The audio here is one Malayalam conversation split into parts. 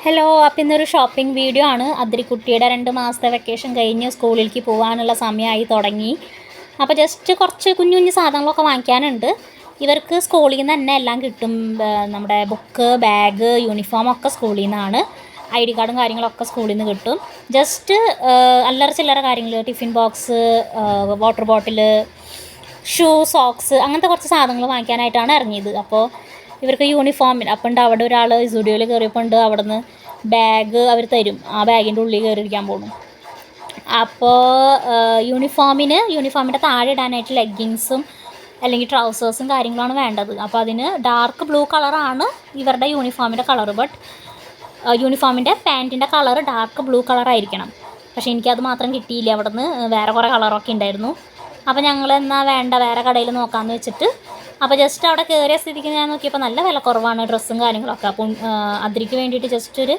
ഹലോ, അപ്പോൾ ഇന്നൊരു ഷോപ്പിംഗ് വീഡിയോ ആണ്. അദ്രിക്കുട്ടിയുടെ 2 മാസത്തെ വെക്കേഷൻ കഴിഞ്ഞ് സ്കൂളിലേക്ക് പോകാനുള്ള സമയമായി തുടങ്ങി. അപ്പോൾ ജസ്റ്റ് കുറച്ച് കുഞ്ഞു കുഞ്ഞു സാധനങ്ങളൊക്കെ വാങ്ങിക്കാനുണ്ട്. ഇവർക്ക് സ്കൂളിൽ നിന്ന് തന്നെ എല്ലാം കിട്ടും. നമ്മുടെ ബുക്ക്, ബാഗ്, യൂണിഫോം ഒക്കെ സ്കൂളിൽ നിന്നാണ്. ID കാർഡും കാര്യങ്ങളൊക്കെ സ്കൂളിൽ നിന്ന് കിട്ടും. ജസ്റ്റ് അല്ലറ ചില്ലറ കാര്യങ്ങൾ, tiffin box, water bottle, shoe, socks, അങ്ങനത്തെ കുറച്ച് സാധനങ്ങൾ വാങ്ങിക്കാനായിട്ടാണ് ഇറങ്ങിയത്. അപ്പോൾ ഇവർക്ക് യൂണിഫോമിന് അപ്പം ഉണ്ട്. അവിടെ ഒരാൾ സ്റ്റുഡിയോയിൽ കയറിയപ്പോൾ ഉണ്ട്, അവിടെ നിന്ന് ബാഗ് അവർ തരും. ആ ബാഗിൻ്റെ ഉള്ളിൽ കയറിയിരിക്കാൻ പോകുന്നു. അപ്പോൾ യൂണിഫോമിൻ്റെ താഴെ ഇടാനായിട്ട് ലെഗിൻസും അല്ലെങ്കിൽ ട്രൗസേഴ്സും കാര്യങ്ങളാണ് വേണ്ടത്. അപ്പോൾ അതിന് ഡാർക്ക് ബ്ലൂ കളറാണ് ഇവരുടെ യൂണിഫോമിൻ്റെ കളറ്. ബട്ട് യൂണിഫോമിൻ്റെ പാൻറ്റിൻ്റെ കളറ് ഡാർക്ക് ബ്ലൂ കളറായിരിക്കണം. പക്ഷേ എനിക്കത് മാത്രം കിട്ടിയില്ല. അവിടെ നിന്ന് വേറെ കുറേ കളറൊക്കെ ഉണ്ടായിരുന്നു. അപ്പോൾ ഞങ്ങൾ എന്നാൽ വേണ്ട, വേറെ കടയിൽ നോക്കാമെന്ന് വെച്ചിട്ട് അപ്പോൾ ജസ്റ്റ് അവിടെ കയറിയ സ്ഥിതിക്ക് ഞാൻ നോക്കിയപ്പോൾ നല്ല വില കുറവാണ് ഡ്രസ്സും കാര്യങ്ങളൊക്കെ. അപ്പം അതിരിക്ക് വേണ്ടിയിട്ട് ജസ്റ്റ്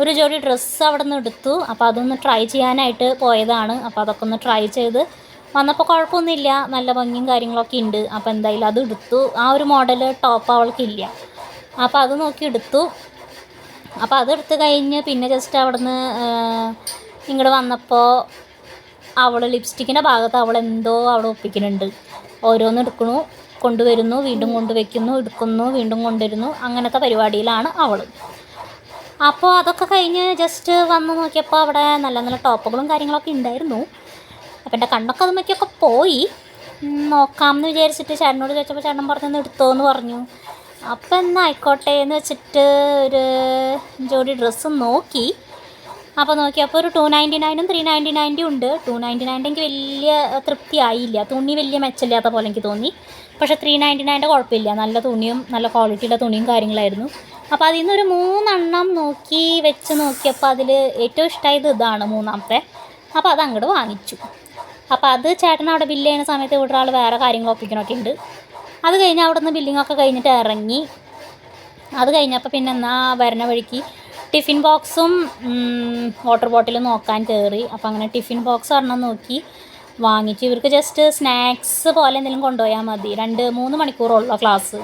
ഒരു ജോഡി ഡ്രസ്സ് അവിടെ നിന്ന് എടുത്തു. അപ്പോൾ അതൊന്ന് ട്രൈ ചെയ്യാനായിട്ട് പോയതാണ്. അപ്പോൾ അതൊക്കെ ഒന്ന് ട്രൈ ചെയ്ത് വന്നപ്പോൾ കുഴപ്പമൊന്നുമില്ല, നല്ല ഭംഗിയും കാര്യങ്ങളൊക്കെ ഉണ്ട്. അപ്പോൾ എന്തായാലും അത് എടുത്തു. ആ ഒരു മോഡൽ ടോപ്പ് അവൾക്കില്ല. അപ്പോൾ അത് നോക്കി എടുത്തു. അപ്പോൾ അതെടുത്ത് കഴിഞ്ഞ് പിന്നെ ജസ്റ്റ് അവിടെ നിന്ന് ഇങ്ങോട്ട് വന്നപ്പോൾ അവൾ ലിപ്സ്റ്റിക്കിൻ്റെ ഭാഗത്ത് അവളെന്തോ അവിടെ ഒപ്പിക്കുന്നുണ്ട്. ഓരോന്ന് എടുക്കണു, കൊണ്ടുവരുന്നു, വീണ്ടും കൊണ്ടുവയ്ക്കുന്നു, എടുക്കുന്നു, വീണ്ടും കൊണ്ടുവരുന്നു. അങ്ങനത്തെ പരിപാടിയിലാണ് അവൾ. അപ്പോൾ അതൊക്കെ കഴിഞ്ഞ് ജസ്റ്റ് വന്ന് നോക്കിയപ്പോൾ അവിടെ നല്ല നല്ല ടോപ്പുകളും കാര്യങ്ങളൊക്കെ ഉണ്ടായിരുന്നു. അപ്പോൾ എൻ്റെ കണ്ണൊക്കെ അതുമൊക്കെ പോയി. നോക്കാമെന്ന് വിചാരിച്ചിട്ട് ചേട്ടനോട് ചോദിച്ചപ്പോൾ ചേട്ടൻ പറഞ്ഞൊന്ന് എടുത്തോ എന്ന് പറഞ്ഞു. അപ്പോൾ എന്നാൽ ആയിക്കോട്ടെ എന്ന് വെച്ചിട്ട് ഒരു ജോഡി ഡ്രസ്സ് നോക്കി. അപ്പോൾ നോക്കിയപ്പോൾ ഒരു 299 399 ഉണ്ട്. 299 എനിക്ക് വലിയ തൃപ്തിയായില്ല. തുണി വലിയ മെച്ചമില്ലാത്ത പോലെ എനിക്ക് തോന്നി. പക്ഷേ 399 കുഴപ്പമില്ല, നല്ല തുണിയും നല്ല ക്വാളിറ്റിയുടെ തുണിയും കാര്യങ്ങളായിരുന്നു. അപ്പോൾ അതിൽ നിന്നൊരു 3 നോക്കി വെച്ച് നോക്കിയപ്പോൾ അതിൽ ഏറ്റവും ഇഷ്ടമായത് ഇതാണ്, മൂന്നാമത്തെ. അപ്പോൾ അത് അങ്ങോട്ട് വാങ്ങിച്ചു. അപ്പോൾ അത് ചേട്ടൻ അവിടെ ബില്ല് ചെയ്യുന്ന സമയത്ത് ഇവിടെ ആൾ വേറെ കാര്യങ്ങൾ ഒപ്പിക്കണമൊക്കെ ഉണ്ട്. അത് കഴിഞ്ഞ് അവിടെ നിന്ന് ബില്ലിങ്ങൊക്കെ കഴിഞ്ഞിട്ട് ഇറങ്ങി. അത് കഴിഞ്ഞപ്പോൾ പിന്നെ എന്നാൽ വരുന്ന വഴിക്ക് ടിഫിൻ ബോക്സും വാട്ടർ ബോട്ടിലും നോക്കാൻ കയറി. അപ്പോൾ അങ്ങനെ ടിഫിൻ ബോക്സ് ഒരെണ്ണം നോക്കി വാങ്ങിച്ചു. ഇവർക്ക് ജസ്റ്റ് സ്നാക്സ് പോലെ എന്തെങ്കിലും കൊണ്ടുപോയാൽ മതി. 2-3 മണിക്കൂറുള്ള ക്ലാസ്.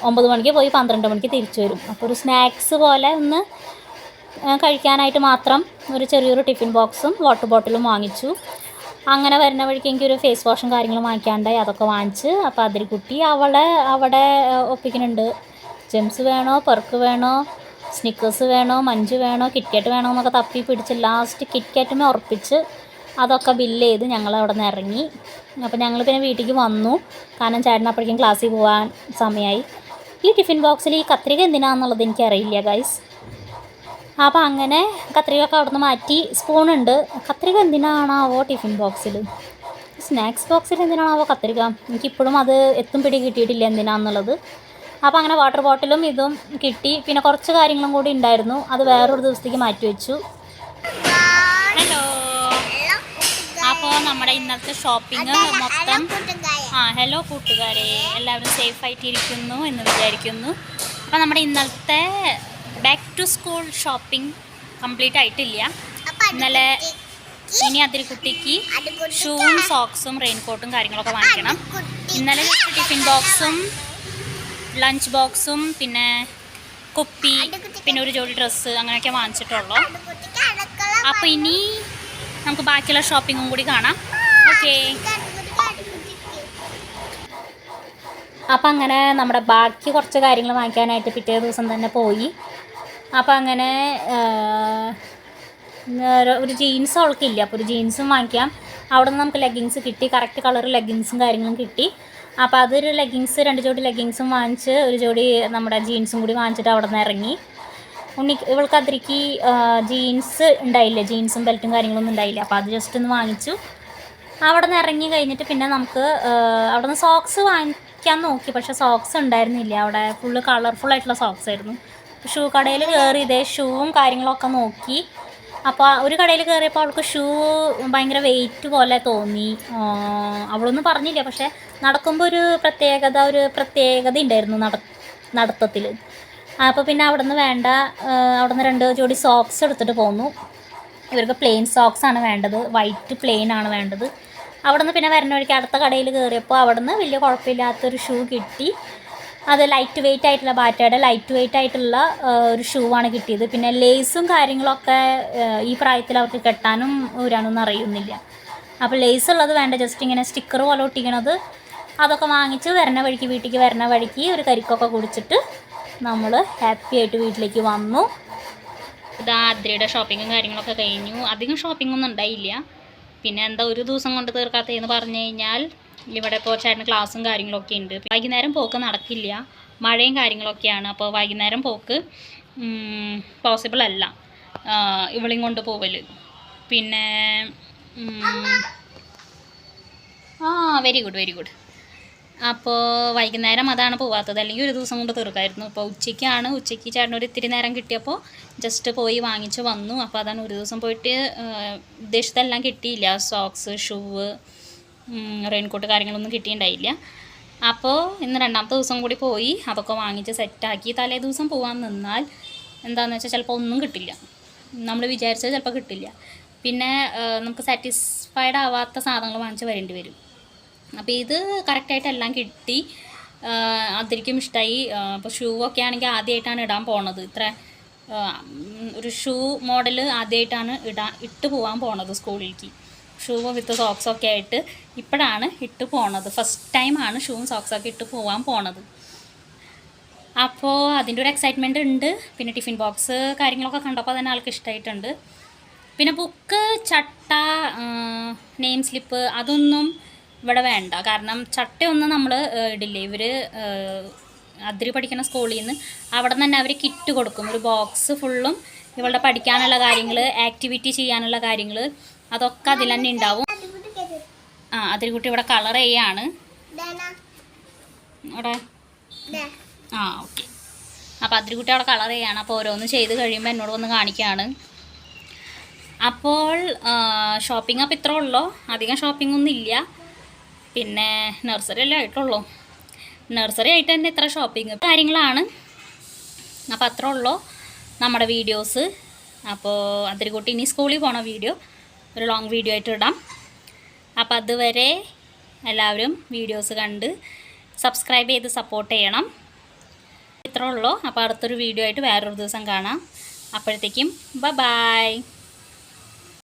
9 മണിക്ക് പോയി 12 മണിക്ക് തിരിച്ചു വരും. അപ്പോൾ ഒരു സ്നാക്സ് പോലെ ഒന്ന് കഴിക്കാനായിട്ട് മാത്രം ഒരു ചെറിയൊരു ടിഫിൻ ബോക്സും വാട്ടർ ബോട്ടിലും വാങ്ങിച്ചു. അങ്ങനെ വരുന്ന വഴിക്ക് എനിക്കൊരു ഫേസ് വാഷും കാര്യങ്ങളും വാങ്ങിക്കാണ്ടായി. അതൊക്കെ വാങ്ങിച്ച് അപ്പോൾ അതിരിക്കുട്ടി അവിടെ ഒപ്പിക്കുന്നുണ്ട്. ജെംസ് വേണോ, പെർക്ക് വേണോ, സ്നിക്കേഴ്സ് വേണോ, മഞ്ച് വേണോ, കിറ്റ്കാറ്റ് വേണോ എന്നൊക്കെ തപ്പി പിടിച്ച് ലാസ്റ്റ് കിറ്റ്കാറ്റുമേ ഉറപ്പിച്ച് അതൊക്കെ ബില്ല് ചെയ്ത് ഞങ്ങൾ അവിടെ നിന്ന് ഇറങ്ങി. അപ്പോൾ ഞങ്ങൾ പിന്നെ വീട്ടിലേക്ക് വന്നു, കാരണം ചേട്ടൻ അപ്പോഴേക്കും ക്ലാസ്സിൽ പോകാൻ സമയമായി. ഈ ടിഫിൻ ബോക്സിൽ ഈ കത്രിക എന്തിനാണെന്നുള്ളത് എനിക്കറിയില്ല ഗൈസ്. അപ്പോൾ അങ്ങനെ കത്രികയൊക്കെ അവിടെ നിന്ന് മാറ്റി. സ്പൂണുണ്ട്. കത്രിക എന്തിനാണാവോ ടിഫിൻ ബോക്സിൽ? സ്നാക്സ് ബോക്സിൽ എന്തിനാണാവോ കത്രിക? എനിക്കിപ്പോഴും അത് എത്തും പിടി കിട്ടിയിട്ടില്ല എന്തിനാണെന്നുള്ളത്. അപ്പോൾ അങ്ങനെ വാട്ടർ ബോട്ടിലും ഇതും കിട്ടി. പിന്നെ കുറച്ച് കാര്യങ്ങളും കൂടി ഉണ്ടായിരുന്നു, അത് വേറൊരു ദിവസത്തേക്ക് മാറ്റി വെച്ചു. ഹലോ, അപ്പോൾ നമ്മുടെ ഇന്നത്തെ ഷോപ്പിംഗ് മൊത്തം ഹലോ കൂട്ടുകാരെ, എല്ലാവരും സേഫായിട്ടിരിക്കുന്നു എന്ന് വിചാരിക്കുന്നു. അപ്പോൾ നമ്മുടെ ഇന്നത്തെ back to school shopping complete ആയിട്ടില്ല. ഇന്നലെ ഇനി അതിരിക്കുട്ടിക്ക് ഷൂവും സോക്സും റെയിൻകോട്ടും കാര്യങ്ങളൊക്കെ വാങ്ങിക്കണം. ഇന്നലെ ജസ്റ്റ് ടിഫിൻ ബോക്സും ലഞ്ച് ബോക്സും പിന്നെ കുപ്പി പിന്നെ ഒരു ജോഡി ഡ്രസ്സ് അങ്ങനെയൊക്കെ വാങ്ങിച്ചിട്ടുള്ളൂ. അപ്പോൾ ഇനി നമുക്ക് ബാക്കിയുള്ള ഷോപ്പിങ്ങും കൂടി കാണാം. ഓക്കേ. അപ്പം അങ്ങനെ നമ്മുടെ ബാക്കി കുറച്ച് കാര്യങ്ങൾ വാങ്ങിക്കാനായിട്ട് പിറ്റേ ദിവസം തന്നെ പോയി. അപ്പം അങ്ങനെ ഒരു ജീൻസ് അവൾക്കില്ല. അപ്പോൾ ഒരു ജീൻസും വാങ്ങിക്കാം. അവിടെ നിന്ന് നമുക്ക് ലെഗിങ്സ് കിട്ടി, കറക്റ്റ് കളർ ലെഗിങ്സും കാര്യങ്ങളും കിട്ടി. അപ്പോൾ അതൊരു ലെഗിങ്സ് 2 ജോഡി ലെഗിങ്സും വാങ്ങിച്ച് ഒരു ജോഡി നമ്മുടെ ജീൻസും കൂടി വാങ്ങിച്ചിട്ട് അവിടെ നിന്ന് ഇറങ്ങി. ഇവൾക്ക് അതിരിക്ക് ജീൻസ് ഉണ്ടായില്ല, ജീൻസും ബെൽറ്റും കാര്യങ്ങളൊന്നും ഉണ്ടായില്ല. അപ്പോൾ അത് ജസ്റ്റ് ഒന്ന് വാങ്ങിച്ചു. അവിടെ നിന്ന് ഇറങ്ങി കഴിഞ്ഞിട്ട് പിന്നെ നമുക്ക് അവിടെ നിന്ന് സോക്സ് വാങ്ങിക്കാൻ നോക്കി. പക്ഷേ സോക്സ് ഉണ്ടായിരുന്നില്ല. അവിടെ ഫുള്ള് കളർഫുള്ളായിട്ടുള്ള സോക്സ് ആയിരുന്നു. ഷൂ കടയിൽ കയറി ഇതേ ഷൂവും കാര്യങ്ങളൊക്കെ നോക്കി. അപ്പോൾ ഒരു കടയിൽ കയറിയപ്പോൾ അവൾക്ക് ഷൂ ഭയങ്കര വെയിറ്റ് പോലെ തോന്നി. അവളൊന്നും പറഞ്ഞില്ല, പക്ഷേ നടക്കുമ്പോൾ ഒരു പ്രത്യേകത ഉണ്ടായിരുന്നു നടത്തത്തിൽ. അപ്പോൾ പിന്നെ അവിടെ നിന്ന് വേണ്ട, അവിടെ നിന്ന് 2 ജോഡി സോക്സ് എടുത്തിട്ട് പോന്നു. ഇവർക്ക് പ്ലെയിൻ സോക്സാണ് വേണ്ടത്, വൈറ്റ് പ്ലെയിൻ ആണ് വേണ്ടത്. അവിടെ നിന്ന് പിന്നെ വരുന്ന വഴിക്ക് അടുത്ത കടയിൽ കയറിയപ്പോൾ അവിടെ നിന്ന് വലിയ കുഴപ്പമില്ലാത്തൊരു ഷൂ കിട്ടി. അത് ലൈറ്റ് വെയിറ്റ് ആയിട്ടുള്ള ബാറ്റയുടെ ലൈറ്റ് വെയിറ്റ് ആയിട്ടുള്ള ഒരു ഷൂ ആണ് കിട്ടിയത്. പിന്നെ ലേസും കാര്യങ്ങളൊക്കെ ഈ പ്രായത്തിൽ അവർക്ക് കെട്ടാനും ഊരാനൊന്നും അറിയുന്നില്ല. അപ്പോൾ ലേസ് ഉള്ളത് വേണ്ട, ജസ്റ്റ് ഇങ്ങനെ സ്റ്റിക്കർ പോലെ ഒട്ടിക്കണത് അതൊക്കെ വാങ്ങിച്ച് വീട്ടിലേക്ക് വരണ വഴിക്ക് ഒരു കരിക്കൊക്കെ കുടിച്ചിട്ട് നമ്മൾ ഹാപ്പി ആയിട്ട് വീട്ടിലേക്ക് വന്നു. ഇത് ആദ്രയുടെ ഷോപ്പിങ്ങും കാര്യങ്ങളൊക്കെ കഴിഞ്ഞു. അധികം ഷോപ്പിങ്ങൊന്നും ഉണ്ടായില്ല. പിന്നെ എന്താ ഒരു ദിവസം കൊണ്ട് തീർക്കാത്തതെന്ന് പറഞ്ഞു കഴിഞ്ഞാൽ ഇവിടെ ഇപ്പോൾ ചേട്ടന് ക്ലാസ്സും കാര്യങ്ങളൊക്കെ ഉണ്ട്. വൈകുന്നേരം പോക്ക് നടക്കില്ല, മഴയും കാര്യങ്ങളൊക്കെയാണ്. അപ്പോൾ വൈകുന്നേരം പോക്ക് പോസിബിൾ അല്ല ഇവളെയും കൊണ്ട് പോവൽ. പിന്നെ വെരി ഗുഡ്. അപ്പോൾ വൈകുന്നേരം അതാണ് പോവാത്തത്, അല്ലെങ്കിൽ ഒരു ദിവസം കൊണ്ട് തീർക്കായിരുന്നു. അപ്പോൾ ഉച്ചയ്ക്ക് ചേട്ടനൊരു ഇത്തിരി നേരം കിട്ടിയപ്പോൾ ജസ്റ്റ് പോയി വാങ്ങിച്ച് വന്നു. അപ്പോൾ അതാണ് ഒരു ദിവസം പോയിട്ട് ഉദ്ദേശിച്ചതെല്ലാം കിട്ടിയില്ല. സോക്സ്, ഷൂവ്, റെയിൻകോട്ട് കാര്യങ്ങളൊന്നും കിട്ടിയിട്ടുണ്ടായില്ല. അപ്പോൾ ഇന്ന് രണ്ടാമത്തെ ദിവസം കൂടി പോയി അതൊക്കെ വാങ്ങിച്ച് സെറ്റാക്കി. തലേ ദിവസം പോകാൻ നിന്നാൽ എന്താണെന്ന് വെച്ചാൽ ചിലപ്പോൾ ഒന്നും കിട്ടില്ല, നമ്മൾ വിചാരിച്ചത് ചിലപ്പോൾ കിട്ടില്ല. പിന്നെ നമുക്ക് സാറ്റിസ്ഫൈഡ് ആവാത്ത സാധനങ്ങൾ വാങ്ങിച്ച് വരേണ്ടി വരും. അപ്പോൾ ഇത് കറക്റ്റായിട്ട് എല്ലാം കിട്ടി, അതിരിക്കും ഇഷ്ടമായി. അപ്പോൾ ഷൂ ഒക്കെ ആണെങ്കിൽ ആദ്യമായിട്ടാണ് ഇടാൻ പോണത്. ഒരു ഷൂ മോഡൽ ആദ്യമായിട്ടാണ് ഇട്ട് പോകാൻ പോണത് സ്കൂളിലേക്ക്. ഷൂ വിത്ത് സോക്സൊക്കെ ആയിട്ട് ഇപ്പോഴാണ് ഇട്ട് പോണത്. ഫസ്റ്റ് ടൈമാണ് ഷൂവും സോക്സൊക്കെ ഇട്ട് പോകാൻ പോണത്. അപ്പോൾ അതിൻ്റെ ഒരു എക്സൈറ്റ്മെൻറ്റ് ഉണ്ട്. പിന്നെ ടിഫിൻ ബോക്സ് കാര്യങ്ങളൊക്കെ കണ്ടപ്പോൾ തന്നെ ആൾക്ക് ഇഷ്ടമായിട്ടുണ്ട്. പിന്നെ ബുക്ക്, ചട്ട, നെയിം സ്ലിപ്പ് അതൊന്നും ഇവിടെ വേണ്ട. കാരണം ചട്ടയൊന്നും നമ്മൾ ഇടില്ല. ഇവർ അതിരി പഠിക്കുന്ന സ്കൂളിൽ നിന്ന് അവിടെ നിന്ന് തന്നെ അവർ കിറ്റ് കൊടുക്കും. ഒരു ബോക്സ് ഫുള്ളും ഇവളുടെ പഠിക്കാനുള്ള കാര്യങ്ങൾ, ആക്ടിവിറ്റി ചെയ്യാനുള്ള കാര്യങ്ങൾ അതൊക്കെ അതിൽ തന്നെ ഉണ്ടാവും. അതിരിക്കുട്ടി ഇവിടെ കളർ ചെയ്യാണ് അവിടെ. ഓക്കെ. അപ്പോൾ അതിരിക്കുട്ടി അവിടെ കളർ ചെയ്യാണ്. അപ്പോൾ ഓരോന്ന് ചെയ്ത് കഴിയുമ്പോൾ എന്നോട് വന്ന് കാണിക്കുകയാണ്. അപ്പോൾ ഷോപ്പിംഗ് അപ്പോൾ ഇത്രേ ഉള്ളൂ, അധികം ഷോപ്പിംഗ് ഒന്നും ഇല്ല. പിന്നെ നഴ്സറി അല്ലേ ആയിട്ടുള്ളൂ, നഴ്സറി ആയിട്ട് തന്നെ ഇത്ര ഷോപ്പിംഗ് കാര്യങ്ങളാണ്. അപ്പോൾ അത്രേ ഉള്ളൂ നമ്മുടെ വീഡിയോസ്. അപ്പോൾ അതിരിക്കുട്ടി ഇനി സ്കൂളിൽ പോണ വീഡിയോ ഒരു ലോങ് വീഡിയോ ആയിട്ട് ഇടാം. അപ്പോൾ അതുവരെ എല്ലാവരും വീഡിയോസ് കണ്ട് സബ്സ്ക്രൈബ് ചെയ്ത് സപ്പോർട്ട് ചെയ്യണം. ഇത്രേ ഉള്ളൂ. അപ്പോൾ അടുത്തൊരു വീഡിയോ ആയിട്ട് വേറൊരു ദിവസം കാണാം. അപ്പോഴത്തേക്കും ബൈ.